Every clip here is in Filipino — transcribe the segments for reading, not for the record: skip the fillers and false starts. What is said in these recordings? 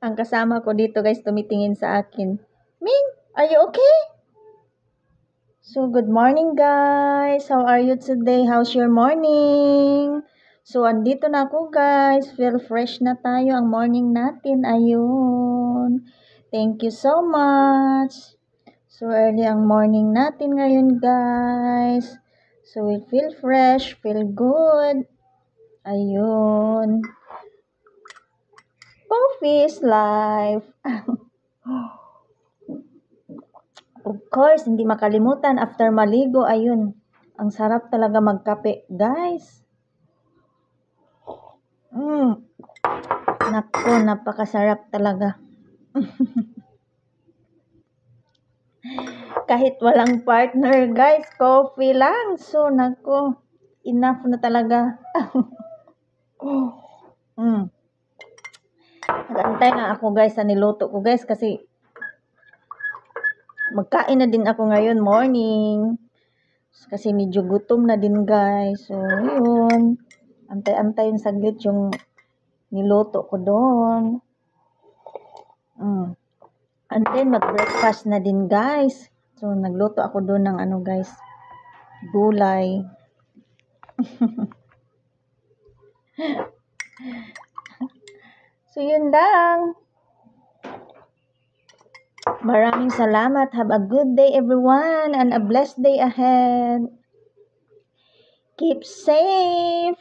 Ang kasama ko dito guys, tumitingin sa akin. Ming, are you okay? So, good morning guys. How are you today? How's your morning? So, andito na ako guys. Feel fresh na tayo ang morning natin. Ayun. Thank you so much. So, early ang morning natin ngayon guys. So, we feel fresh, feel good. Ayun. Coffee is life. Of course, hindi makalimutan after maligo, ayun. Ang sarap talaga magkape, guys. Nako, napakasarap talaga. Kahit walang partner, guys, coffee lang. So, nako, enough na talaga. Nag-antay nga ako, guys, sa niluto ko, guys, kasi magkain na din ako ngayon, morning. Kasi medyo gutom na din, guys. So, yun. Antay-antayin saglit yung niluto ko doon. And then, mag-breakfast na din, guys. So, nagluto ako doon ng ano, guys, gulay. So, yun lang. Maraming salamat. Have a good day, everyone, and a blessed day ahead. Keep safe.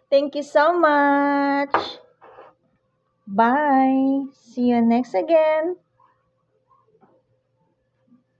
Thank you so much. Bye. See you next again.